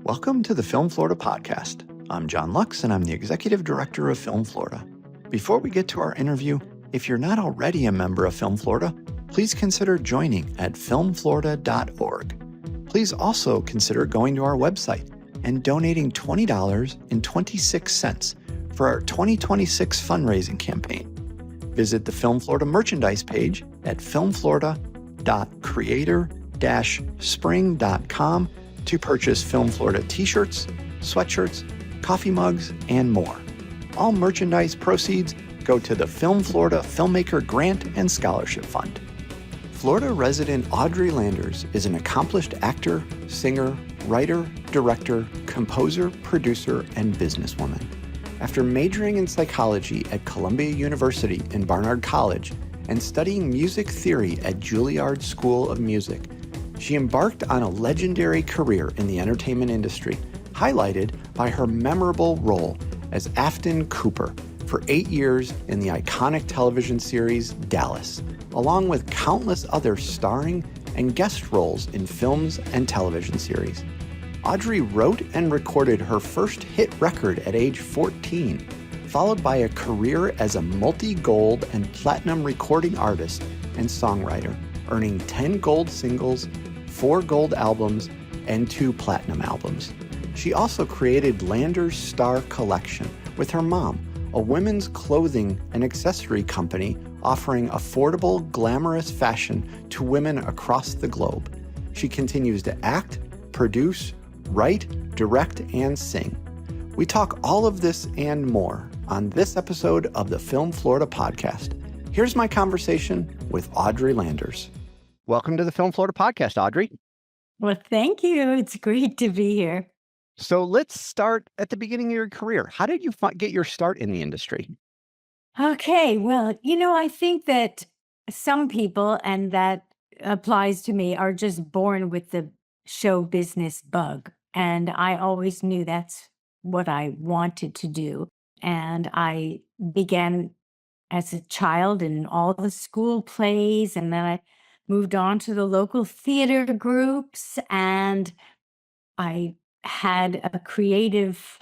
Welcome to the Film Florida podcast. I'm John Lux, and I'm the Executive Director of Film Florida. Before we get to our interview, if you're not already a member of Film Florida, please consider joining at filmflorida.org. Please also consider going to our website and donating $20.26 for our 2026 fundraising campaign. Visit the Film Florida merchandise page at filmflorida.creator-spring.com to purchase Film Florida t-shirts, sweatshirts, coffee mugs, and more. All merchandise proceeds go to the Film Florida Filmmaker Grant and Scholarship Fund. Florida resident Audrey Landers is an accomplished actor, singer, writer, director, composer, producer, and businesswoman. After majoring in psychology at Columbia University in Barnard College and studying music theory at Juilliard School of Music, she embarked on a legendary career in the entertainment industry, highlighted by her memorable role as Afton Cooper for 8 years in the iconic television series Dallas, along with countless other starring and guest roles in films and television series. Audrey wrote and recorded her first hit record at age 14, followed by a career as a multi-gold and platinum recording artist and songwriter, earning 10 gold singles, 4 gold albums, and 2 platinum albums. She also created Landers Star Collection with her mom, a women's clothing and accessory company offering affordable, glamorous fashion to women across the globe. She continues to act, produce, write, direct, and sing. We talk all of this and more on this episode of the Film Florida podcast. Here's my conversation with Audrey Landers. Welcome to the Film Florida podcast, Audrey. Well, thank you. It's great to be here. So let's start at the beginning of your career. How did you get your start in the industry? Okay. Well, I think that some people, and that applies to me, are just born with the show business bug. And I always knew that's what I wanted to do. And I began as a child in all the school plays, and then I moved on to the local theater groups, and I had a creative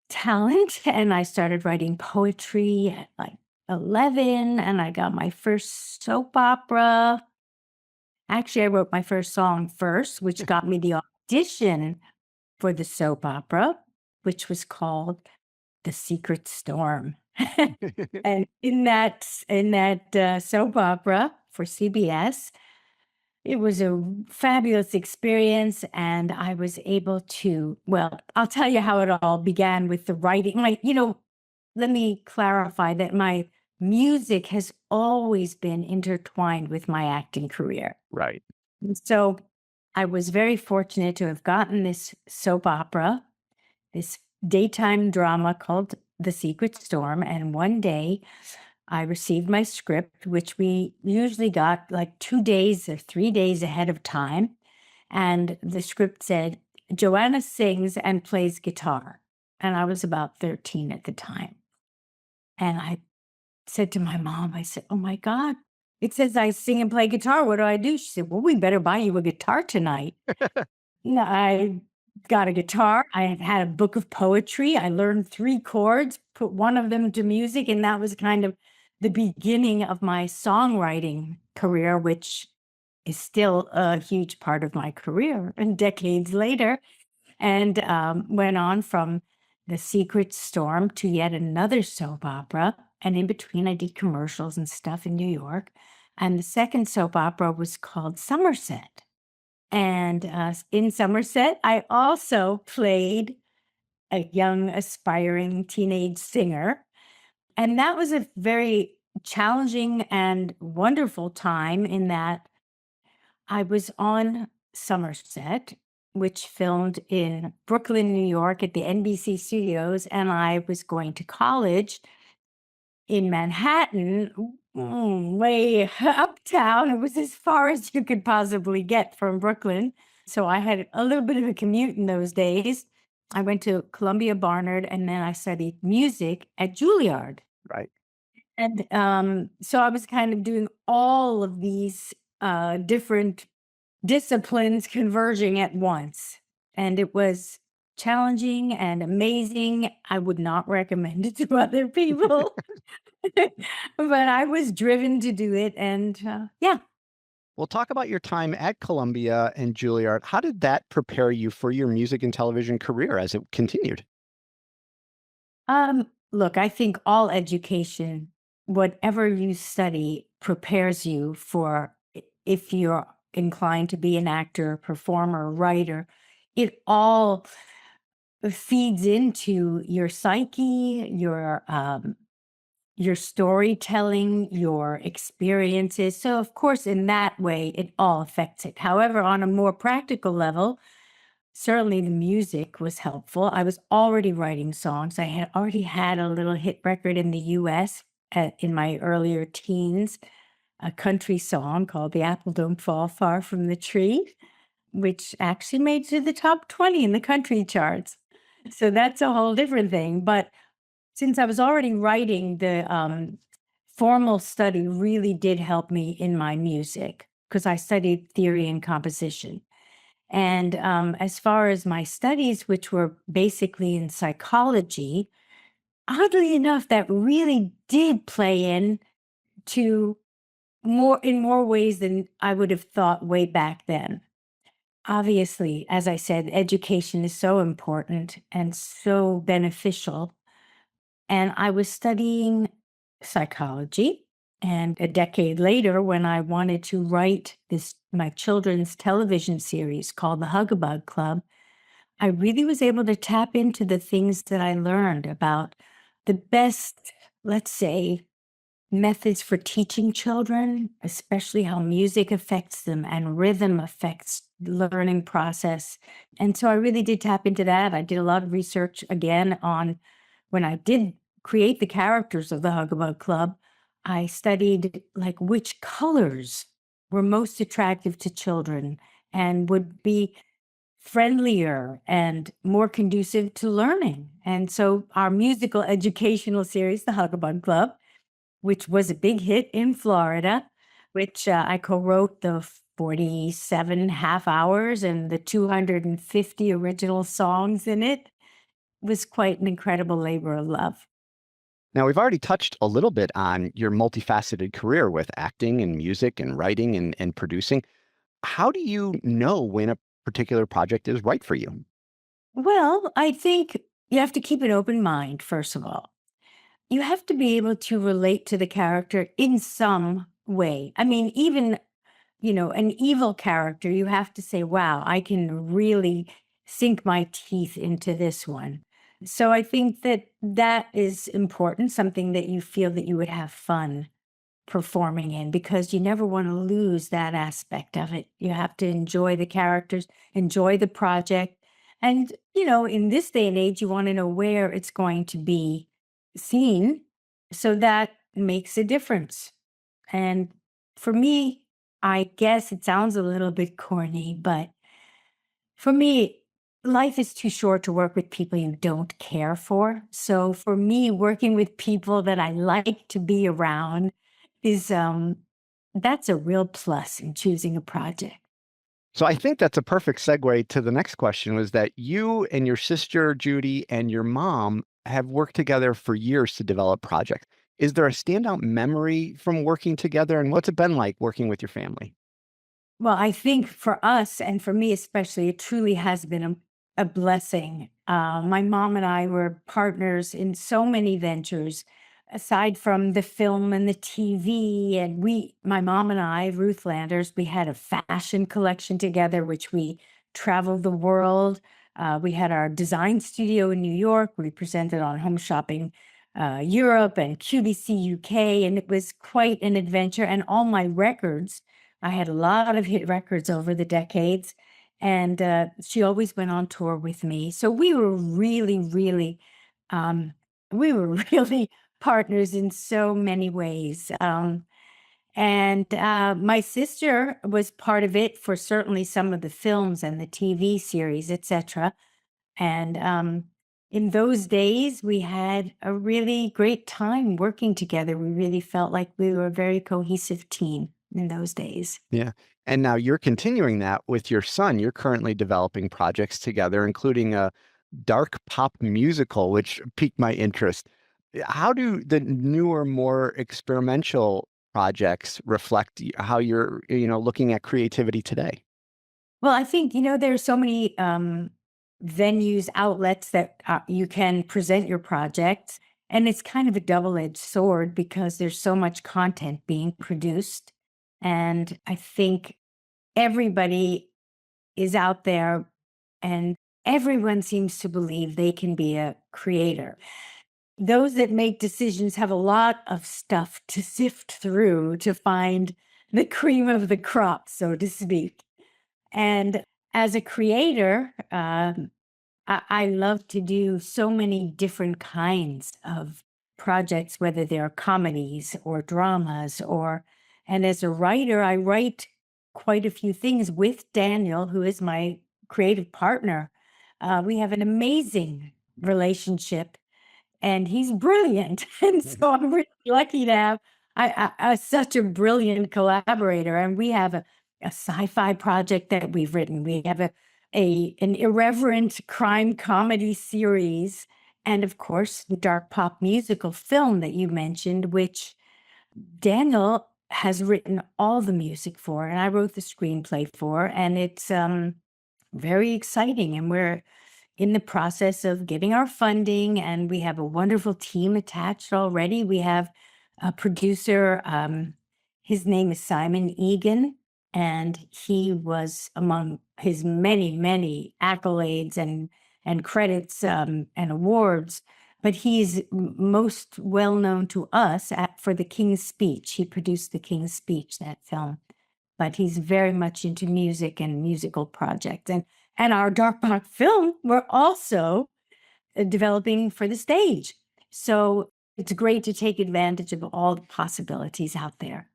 talent, and I started writing poetry at like 11, and I got my first soap opera. Actually, I wrote my first song first, which got me the audition for the soap opera, which was called The Secret Storm. And in that soap opera for CBS, it was a fabulous experience, and I was able to, well, I'll tell you how it all began with the writing. Let me clarify that my music has always been intertwined with my acting career. Right. And so I was very fortunate to have gotten this soap opera, this daytime drama called The Secret Storm. And one day I received my script, which we usually got like 2 days or 3 days ahead of time. And the script said, Joanna sings and plays guitar. And I was about 13 at the time. And I said to my mom, I said, oh my God, it says I sing and play guitar. What do I do? She said, well, we better buy you a guitar tonight. I got a guitar. I had a book of poetry. I learned 3 chords, put one of them to music. And that was kind of the beginning of my songwriting career, which is still a huge part of my career and decades later. And went on from The Secret Storm to yet another soap opera. And in between, I did commercials and stuff in New York. And the second soap opera was called Somerset. And in Somerset, I also played a young, aspiring teenage singer. And that was a very challenging and wonderful time in that I was on Somerset, which filmed in Brooklyn, New York at the NBC studios. And I was going to college in Manhattan, way uptown. It was as far as you could possibly get from Brooklyn. So I had a little bit of a commute in those days. I went to Columbia Barnard, and then I studied music at Juilliard. Right. And so I was kind of doing all of these different disciplines converging at once. And it was challenging and amazing. I would not recommend it to other people, but I was driven to do it. And yeah. Well, talk about your time at Columbia and Juilliard. How did that prepare you for your music and television career as it continued? Look, I think all education, whatever you study, prepares you for if you're inclined to be an actor, performer, writer. It all feeds into your psyche, your storytelling, your experiences. So, of course, in that way, it all affects it. However, on a more practical level, certainly the music was helpful. I was already writing songs. I had already had a little hit record in the US in my earlier teens, a country song called The Apple Don't Fall Far from the Tree, which actually made it to the top 20 in the country charts. So that's a whole different thing. But since I was already writing, the formal study really did help me in my music because I studied theory and composition. And as far as my studies, which were basically in psychology, oddly enough, that really did play in to in more ways than I would have thought way back then. Obviously, as I said, education is so important and so beneficial. And I was studying psychology. And a decade later, when I wanted to write my children's television series called The Hug-a-Bug Club, I really was able to tap into the things that I learned about the best, let's say, methods for teaching children, especially how music affects them and rhythm affects the learning process. And so I really did tap into that. I did a lot of research again on when I did create the characters of the Hug-a-Bug Club. I studied like which colors were most attractive to children and would be friendlier and more conducive to learning. And so our musical educational series, the Hug-a-Bug Club, which was a big hit in Florida, which I co-wrote the 47 half hours and the 250 original songs in it, was quite an incredible labor of love. Now, we've already touched a little bit on your multifaceted career with acting and music and writing and producing. How do you know when a particular project is right for you? Well, I think you have to keep an open mind, first of all. You have to be able to relate to the character in some way. I mean, even, an evil character, you have to say, wow, I can really sink my teeth into this one. So I think that is important, something that you feel that you would have fun performing in, because you never want to lose that aspect of it. You have to enjoy the characters, enjoy the project. And, in this day and age, you want to know where it's going to be seen. So that makes a difference. And for me, I guess it sounds a little bit corny, but for me, life is too short to work with people you don't care for. So for me, working with people that I like to be around is that's a real plus in choosing a project. So I think that's a perfect segue to the next question, was that you and your sister Judy and your mom have worked together for years to develop projects. Is there a standout memory from working together, and what's it been like working with your family? Well, I think for us and for me especially, it truly has been a blessing. My mom and I were partners in so many ventures, aside from the film and the TV. And my mom and I, Ruth Landers, we had a fashion collection together, which we traveled the world. We had our design studio in New York. We presented on Home Shopping Europe and QVC UK, and it was quite an adventure. And all my records, I had a lot of hit records over the decades, and she always went on tour with me. So we were really, really, we were really partners in so many ways. And my sister was part of it for certainly some of the films and the TV series, etc. And in those days, we had a really great time working together. We really felt like we were a very cohesive team in those days. Yeah. And now you're continuing that with your son. You're currently developing projects together, including a dark pop musical, which piqued my interest. How do the newer, more experimental projects reflect how you're, looking at creativity today? Well, I think, there are so many venues, outlets that you can present your projects. And it's kind of a double-edged sword because there's so much content being produced. And I think everybody is out there and everyone seems to believe they can be a creator. Those that make decisions have a lot of stuff to sift through to find the cream of the crop, so to speak. And as a creator, I love to do so many different kinds of projects, whether they're comedies or dramas, and as a writer, I write quite a few things with Daniel, who is my creative partner. We have an amazing relationship and he's brilliant. And so I'm really lucky to have such a brilliant collaborator. And we have a sci-fi project that we've written. We have an irreverent crime comedy series, and of course, the dark pop musical film that you mentioned, which Daniel has written all the music for, and I wrote the screenplay for, and it's very exciting. And we're in the process of getting our funding, and we have a wonderful team attached already. We have a producer, his name is Simon Egan, and he was among his many, many accolades and credits and awards. But he's most well known to us for The King's Speech. He produced The King's Speech, that film. But he's very much into music and musical projects. And our dark pop film, we're also developing for the stage. So it's great to take advantage of all the possibilities out there.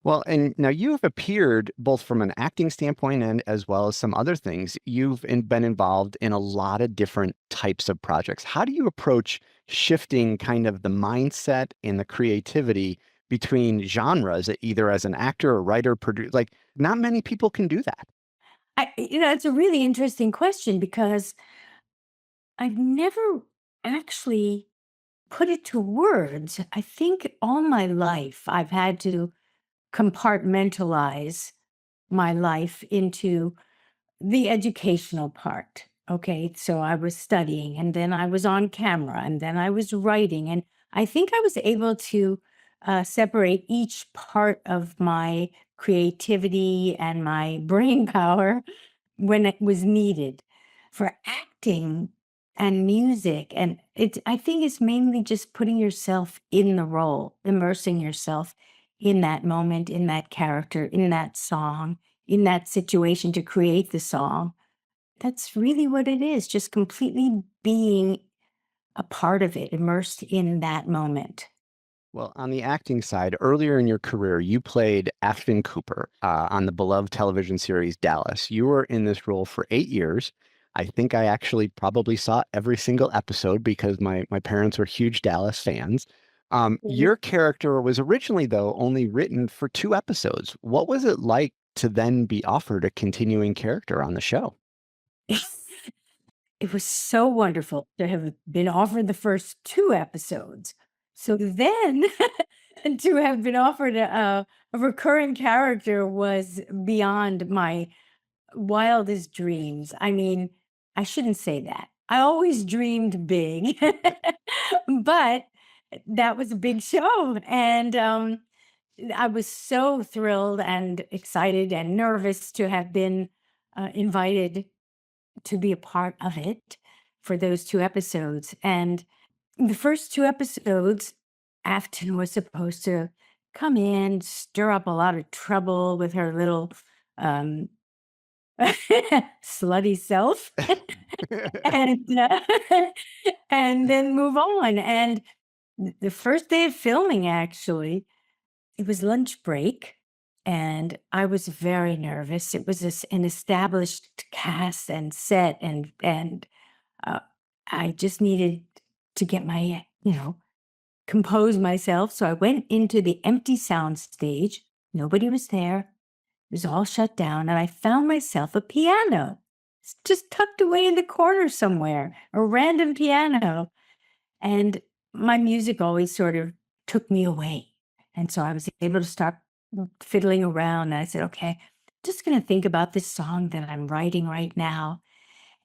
Well, and now you have appeared both from an acting standpoint and as well as some other things. You've been involved in a lot of different types of projects. How do you approach shifting kind of the mindset and the creativity between genres, either as an actor or writer, producer? Like, not many people can do that. It's a really interesting question because I've never actually put it to words. I think all my life I've had to compartmentalize my life into the educational part. Okay, so I was studying and then I was on camera and then I was writing. And I think I was able to separate each part of my creativity and my brain power when it was needed. For acting and music, and I think it's mainly just putting yourself in the role, immersing yourself in that moment, in that character, in that song, in that situation to create the song. That's really what it is, just completely being a part of it, immersed in that moment. Well, on the acting side, earlier in your career, you played Afton Cooper on the beloved television series Dallas. You were in this role for 8 years. I think I actually probably saw every single episode because my parents were huge Dallas fans. Mhm. Your character was originally, though, only written for 2 episodes. What was it like to then be offered a continuing character on the show? It was so wonderful to have been offered the first 2 episodes. So then to have been offered a recurring character was beyond my wildest dreams. I mean, I shouldn't say that. I always dreamed big, but that was a big show. And I was so thrilled and excited and nervous to have been invited to be a part of it for those 2 episodes. And the first 2 episodes, Afton was supposed to come in, stir up a lot of trouble with her little um, slutty self, and and then move on. And the first day of filming, actually, it was lunch break, and I was very nervous. It was an established cast and set, and uh, I just needed to get my, compose myself. So I went into the empty sound stage. Nobody was there. It was all shut down, and I found myself a piano. It's just tucked away in the corner somewhere, a random piano. And my music always sort of took me away. And so I was able to start fiddling around. And I said, okay, just going to think about this song that I'm writing right now.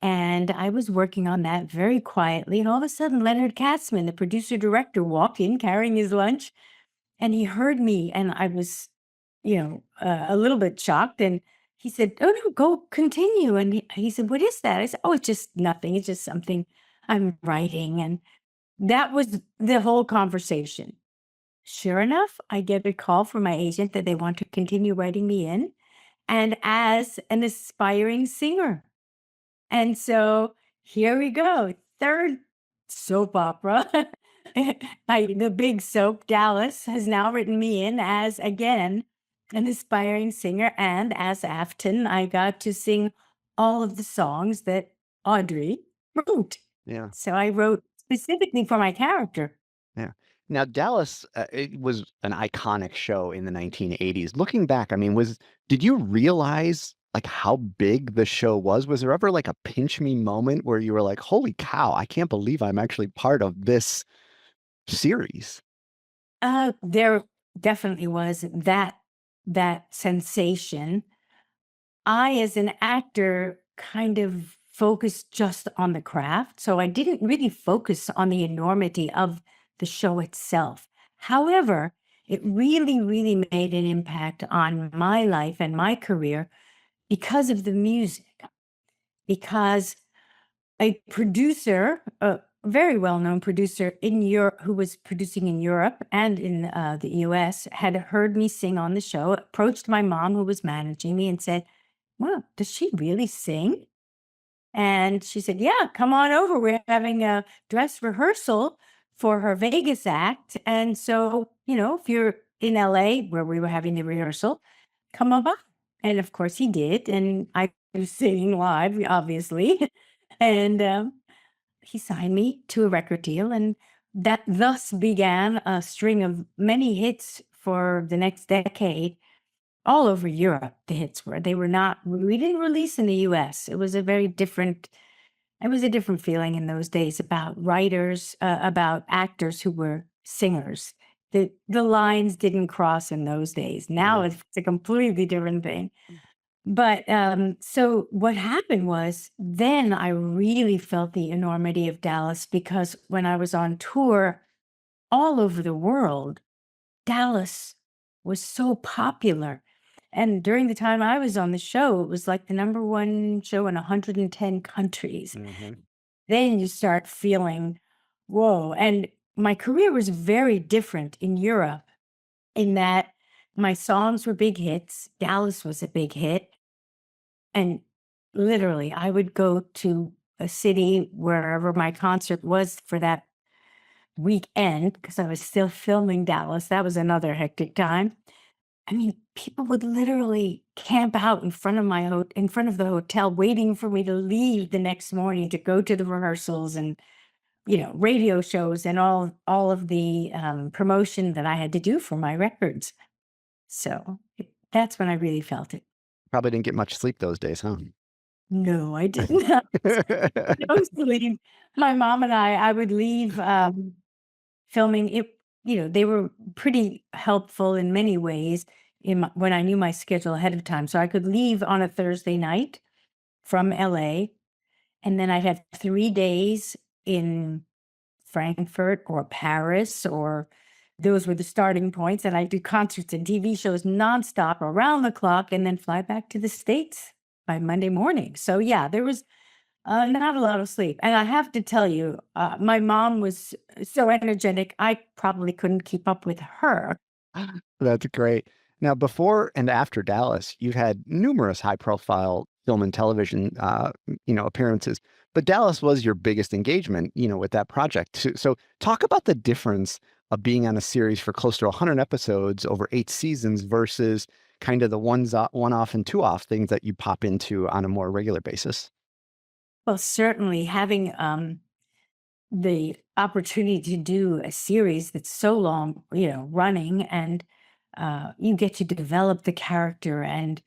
And I was working on that very quietly. And all of a sudden, Leonard Katzman, the producer director, walked in carrying his lunch. And he heard me. And I was, a little bit shocked. And he said, oh, no, go continue. And he said, what is that? I said, oh, it's just nothing. It's just something I'm writing. And that was the whole conversation. Sure enough, I get a call from my agent that they want to continue writing me in and as an aspiring singer. And so here we go. Third soap opera. The big soap, Dallas, has now written me in as, again, an aspiring singer. And as Afton, I got to sing all of the songs that Audrey wrote. Yeah. So I wrote specifically for my character. Yeah. Now, Dallas, it was an iconic show in the 1980s. Looking back, I mean, did you realize like how big the show was? Was there ever like a pinch me moment where you were like, holy cow, I can't believe I'm actually part of this series? There definitely was that sensation. I, as an actor, kind of focused just on the craft. So I didn't really focus on the enormity of the show itself. However, it really, really made an impact on my life and my career because of the music. Because a producer, a very well-known producer in Europe, who was producing in Europe and in the US, had heard me sing on the show, approached my mom, who was managing me, and said, well, does she really sing? And she said, yeah, come on over. We're having a dress rehearsal for her Vegas act. And so, if you're in LA where we were having the rehearsal, come on by. And of course he did. And I was singing live, obviously. And he signed me to a record deal. And that thus began a string of many hits for the next decade. All over Europe, the hits were. We didn't release in the US. It was a different feeling in those days about writers, about actors who were singers. The lines didn't cross in those days. Now it's a completely different thing. But so what happened was then I really felt the enormity of Dallas because when I was on tour all over the world, Dallas was so popular. And during the time I was on the show, it was like the #1 show in 110 countries. Then you start feeling, whoa. And my career was very different in Europe in that my songs were big hits. Dallas was a big hit. And literally, I would go to a city wherever my concert was for that weekend because I was still filming Dallas. That was another hectic time. I mean, people would literally camp out in front of in front of the hotel, waiting for me to leave the next morning to go to the rehearsals and, radio shows and all of the promotion that I had to do for my records. So that's when I really felt it. Probably didn't get much sleep those days, huh? No, I did not. No sleep. My mom and I would leave filming it. They were pretty helpful in many ways when I knew my schedule ahead of time. So I could leave on a Thursday night from LA, and then I'd have 3 days in Frankfurt or Paris, or those were the starting points. And I do concerts and TV shows nonstop around the clock, and then fly back to the States by Monday morning. So yeah, there was not a lot of sleep. And I have to tell you, my mom was so energetic, I probably couldn't keep up with her. That's great. Now, before and after Dallas, you've had numerous high-profile film and television, appearances. But Dallas was your biggest engagement, with that project. So talk about the difference of being on a series for close to 100 episodes over 8 seasons versus kind of the one-off and two-off things that you pop into on a more regular basis. Well, certainly having the opportunity to do a series that's so long, running, and you get to develop the character, and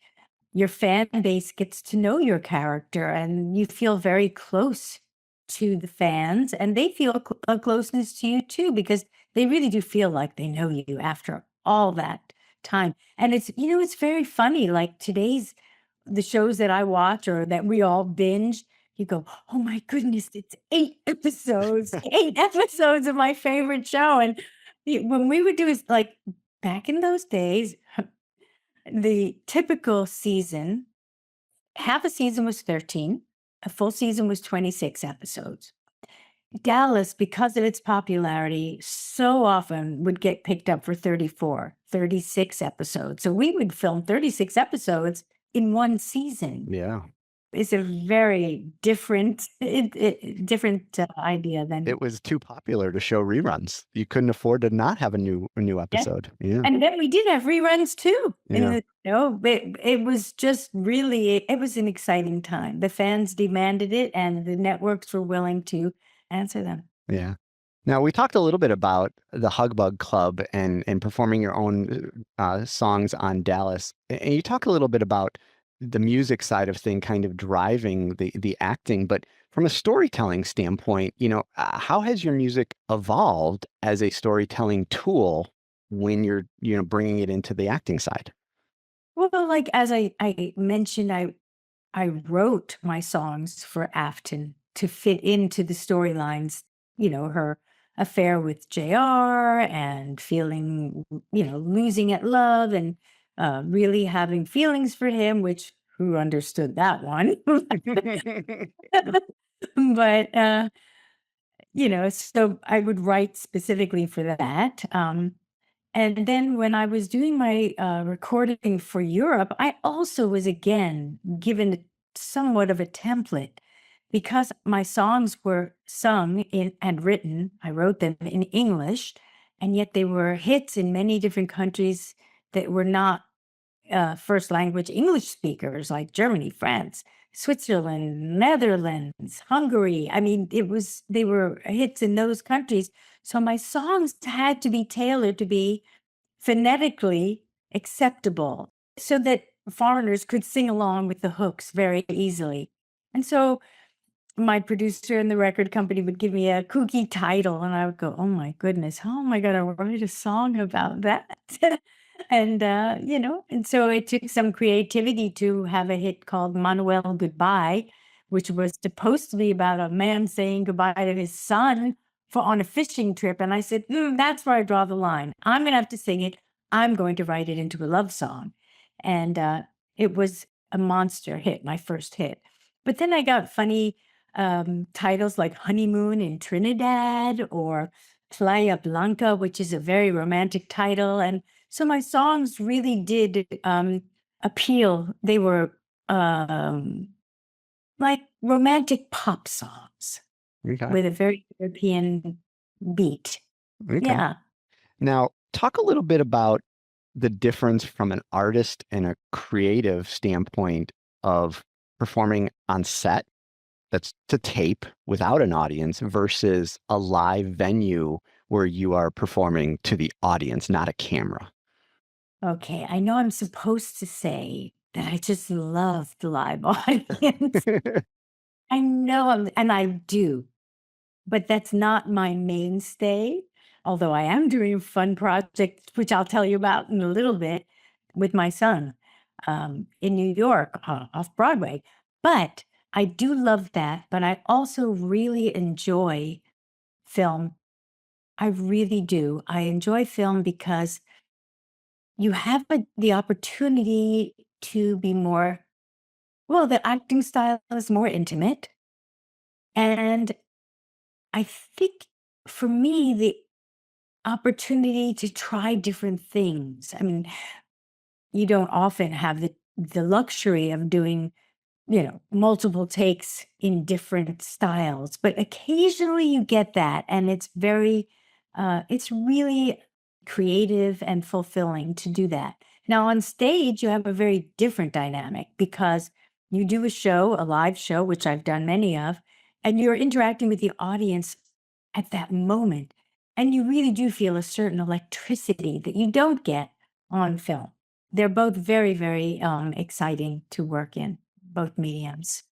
your fan base gets to know your character, and you feel very close to the fans, and they feel a closeness to you too, because they really do feel like they know you after all that time. And it's very funny. Like the shows that I watch or that we all binge, you go, oh my goodness, it's 8 episodes, 8 episodes of my favorite show. And when we would do is like back in those days, the typical season, half a season was 13, a full season was 26 episodes. Dallas, because of its popularity, so often would get picked up for 34, 36 episodes. So we would film 36 episodes in one season. Yeah. It's a very different idea than. It was too popular to show reruns. You couldn't afford to not have a new episode. Yeah. And then we did have reruns too. Yeah. It was just really, it was an exciting time. The fans demanded it, and the networks were willing to answer them. Yeah. Now, we talked a little bit about the Hugbug Club and performing your own songs on Dallas. And you talk a little bit about the music side of thing kind of driving the acting. But from a storytelling standpoint, how has your music evolved as a storytelling tool when you're, bringing it into the acting side? Well, like as I mentioned, I wrote my songs for Afton to fit into the storylines, her affair with JR and feeling, losing at love and really having feelings for him, which who understood that one? But, so I would write specifically for that. And then when I was doing my recording for Europe, I also was again given somewhat of a template because my songs were sung in and written. I wrote them in English, and yet they were hits in many different countries that were not first language English speakers, like Germany, France, Switzerland, Netherlands, Hungary. I mean, they were hits in those countries. So my songs had to be tailored to be phonetically acceptable so that foreigners could sing along with the hooks very easily. And so my producer in the record company would give me a kooky title, and I would go, oh my goodness, how am I going to write a song about that? And so it took some creativity to have a hit called Manuel Goodbye, which was supposed to be about a man saying goodbye to his son on a fishing trip. And I said, that's where I draw the line. I'm going to have to sing it. I'm going to write it into a love song. And it was a monster hit, my first hit. But then I got funny titles like Honeymoon in Trinidad or Playa Blanca, which is a very romantic title. And so my songs really did appeal. They were like romantic pop songs with a very European beat. Okay. Yeah. Now, talk a little bit about the difference from an artist and a creative standpoint of performing on set that's to tape without an audience versus a live venue where you are performing to the audience, not a camera. Okay, I know I'm supposed to say that I just love the live audience. I know, and I do, but that's not my mainstay. Although I am doing a fun project, which I'll tell you about in a little bit, with my son in New York off Broadway. But I do love that. But I also really enjoy film. I really do. I enjoy film because you have the opportunity to be more, well, the acting style is more intimate. And I think for me, the opportunity to try different things. I mean, you don't often have the luxury of doing, multiple takes in different styles, but occasionally you get that. And it's it's really creative and fulfilling to do that. Now on stage, you have a very different dynamic because you do a live show, which I've done many of, and you're interacting with the audience at that moment. And you really do feel a certain electricity that you don't get on film. They're both very, very exciting to work in, both mediums.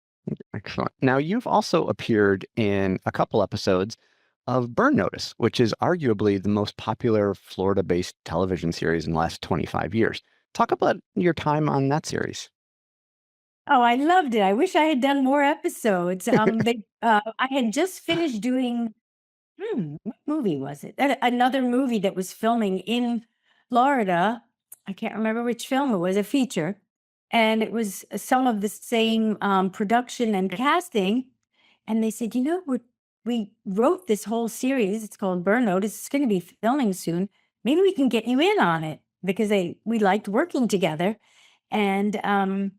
Excellent. Now, you've also appeared in a couple episodes of Burn Notice, which is arguably the most popular Florida-based television series in the last 25 years. Talk about your time on that series. Oh, I loved it. I wish I had done more episodes. I had just finished doing, what movie was it? Another movie that was filming in Florida. I can't remember which film it was, a feature. And it was some of the same production and casting. And they said, we wrote this whole series. It's called Burn Notice. It's going to be filming soon. Maybe we can get you in on it, because we liked working together. And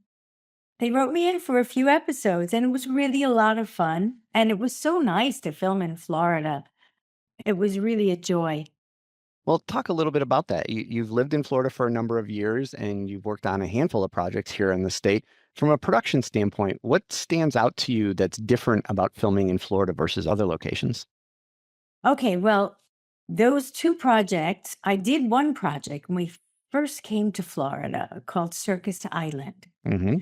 they wrote me in for a few episodes, and it was really a lot of fun. And it was so nice to film in Florida. It was really a joy. Well, talk a little bit about that. You've lived in Florida for a number of years, and you've worked on a handful of projects here in the state. From a production standpoint, what stands out to you that's different about filming in Florida versus other locations? Okay, well, those two projects, I did one project when we first came to Florida called Circus Island. Hmm.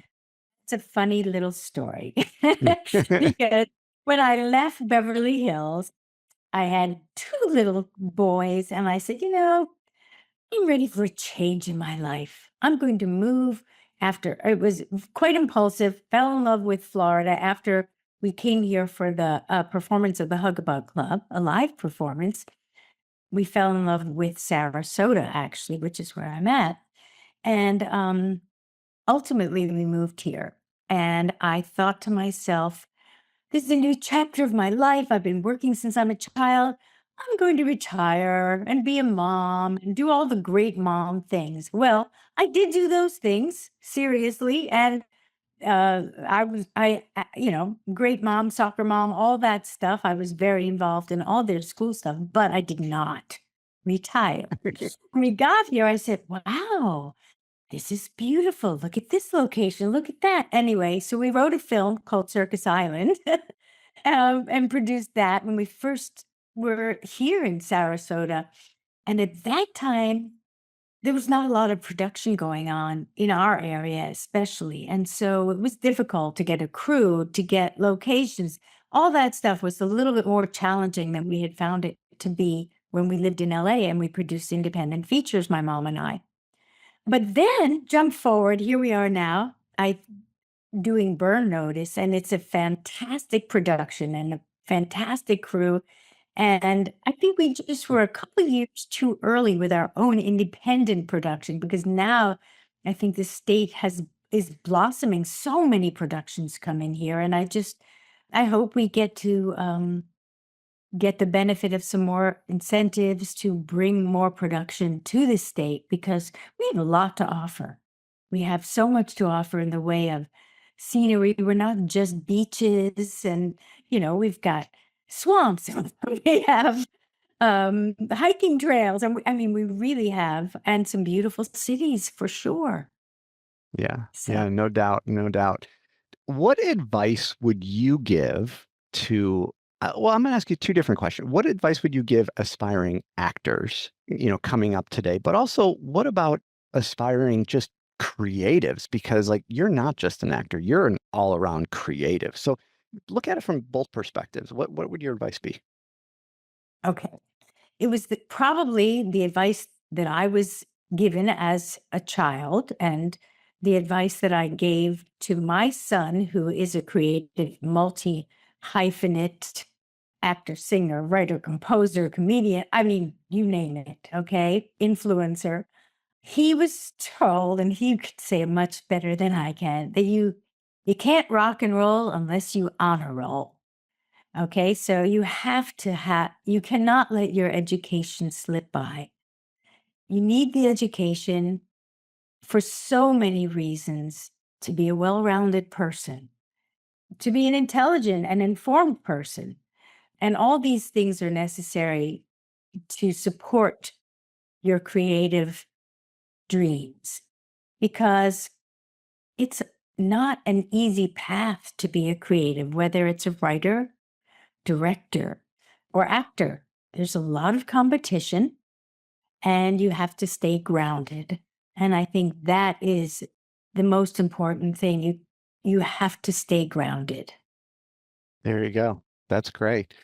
It's a funny little story because when I left Beverly Hills, I had two little boys, and I said, I'm ready for a change in my life. I'm going to move. After it was quite impulsive, fell in love with Florida after we came here for the performance of the Hug-a-Bug Club, a live performance. We fell in love with Sarasota, actually, which is where I'm at. And ultimately, we moved here. And I thought to myself, this is a new chapter of my life. I've been working since I'm a child. I'm going to retire and be a mom and do all the great mom things. Well, I did do those things seriously. And great mom, soccer mom, all that stuff. I was very involved in all their school stuff, but I did not retire. When we got here, I said, wow, this is beautiful. Look at this location. Look at that. Anyway, so we wrote a film called Circus Island and produced that when we first were here in Sarasota. And at that time, there was not a lot of production going on in our area, especially. And so it was difficult to get a crew, to get locations. All that stuff was a little bit more challenging than we had found it to be when we lived in LA and we produced independent features, my mom and I. But then jump forward, here we are now. I doing Burn Notice, and it's a fantastic production and a fantastic crew. And I think we just were a couple of years too early with our own independent production, because now I think the state is blossoming. So many productions come in here, and I hope we get to get the benefit of some more incentives to bring more production to the state, because we have a lot to offer. We have so much to offer in the way of scenery. We're not just beaches, and we've got swamps. We have hiking trails, and we really have, and some beautiful cities for sure. Yeah, So, no doubt, no doubt. What advice would you give to, well, I'm going to ask you two different questions. What advice would you give aspiring actors, coming up today? But also, what about aspiring just creatives? Because you're not just an actor, you're an all-around creative. So look at it from both perspectives. What would your advice be? okay. It was probably the advice that I was given as a child, and the advice that I gave to my son, who is a creative, multi-hyphenate actor, singer, writer, composer, comedian. You name it, okay? Influencer. He was told, and he could say it much better than I can, that you can't rock and roll unless you honor roll. Okay, so you cannot let your education slip by. You need the education for so many reasons: to be a well-rounded person, to be an intelligent and informed person. And all these things are necessary to support your creative dreams, because it's not an easy path to be a creative, whether it's a writer, director, or actor. There's a lot of competition, and you have to stay grounded. And I think that is the most important thing. You have to stay grounded. There you go. That's great.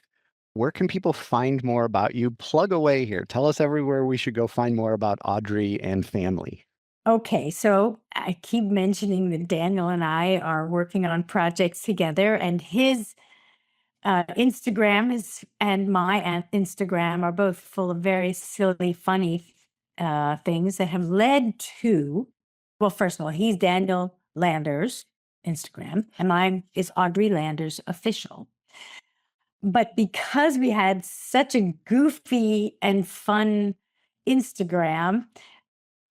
Where can people find more about you? Plug away here. Tell us everywhere we should go find more about Audrey and family. Okay, so I keep mentioning that Daniel and I are working on projects together, and his Instagram and my Instagram are both full of very silly, funny things that have led to, well, first of all, he's Daniel Landers Instagram, and mine is Audrey Landers Official. But because we had such a goofy and fun Instagram,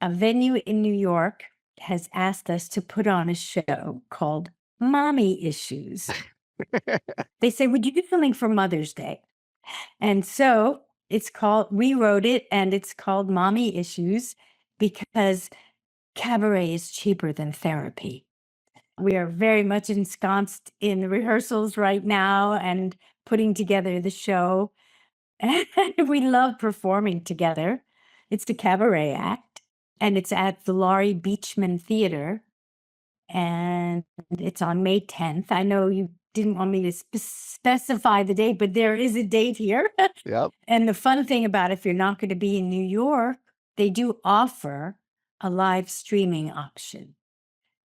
a venue in New York has asked us to put on a show called Mommy Issues. They say, would you do something for Mother's Day? And so we wrote it, and it's called Mommy Issues because cabaret is cheaper than therapy. We are very much ensconced in the rehearsals right now and putting together the show. And we love performing together. It's the cabaret act, and it's at the Laurie Beachman Theater, and it's on May 10th. I know you didn't want me to specify the date, but there is a date here. Yep. And the fun thing about if you're not going to be in New York, they do offer a live streaming option.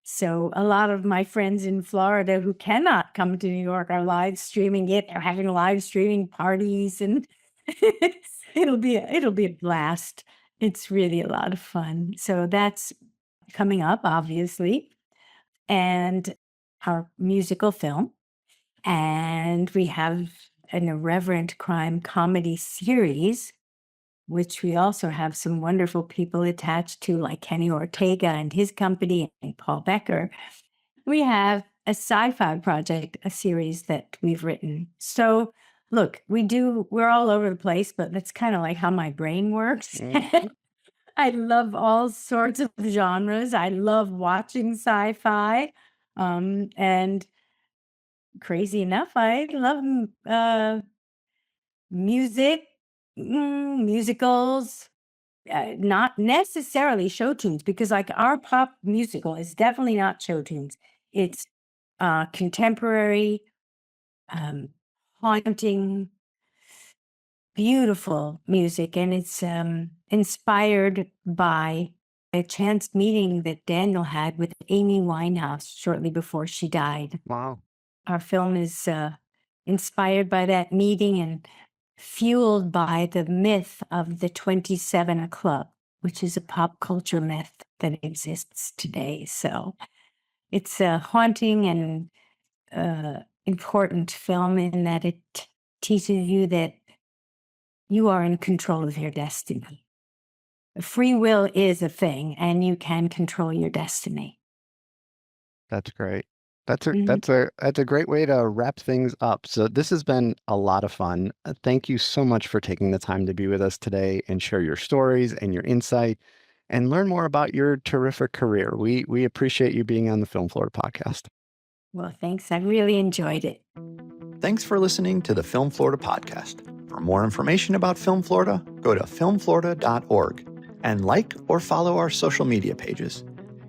So a lot of my friends in Florida who cannot come to New York are live streaming it. They're having live streaming parties, and it'll be a blast. It's really a lot of fun. So that's coming up, obviously, and our musical film. And we have an irreverent crime comedy series, which we also have some wonderful people attached to, like Kenny Ortega and his company and Paul Becker. We have a sci-fi project, a series that we've written. So look, we're all over the place, but that's kind of like how my brain works. I love all sorts of genres. I love watching sci-fi. And crazy enough, I love music, musicals, not necessarily show tunes, because like our pop musical is definitely not show tunes. It's contemporary, haunting, beautiful music, and it's inspired by a chance meeting that Daniel had with Amy Winehouse shortly before she died. Wow. Our film is inspired by that meeting and fueled by the myth of the 27 Club, which is a pop culture myth that exists today. So it's a haunting and important film in that it teaches you that you are in control of your destiny. Free will is a thing, and you can control your destiny. That's great. That's a great way to wrap things up. So this has been a lot of fun. Thank you so much for taking the time to be with us today and share your stories and your insight and learn more about your terrific career. We appreciate you being on the Film Florida podcast. Well, thanks. I really enjoyed it. Thanks for listening to the Film Florida podcast. For more information about Film Florida, go to filmflorida.org and like or follow our social media pages.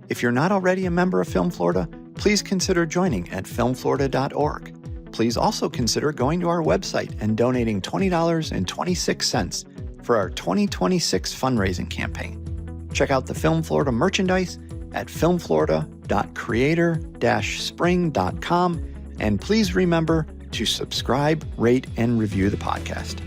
If you're not already a member of Film Florida, please consider joining at filmflorida.org. Please also consider going to our website and donating $20.26 for our 2026 fundraising campaign. Check out the Film Florida merchandise at filmflorida.creator-spring.com, and please remember to subscribe, rate, and review the podcast.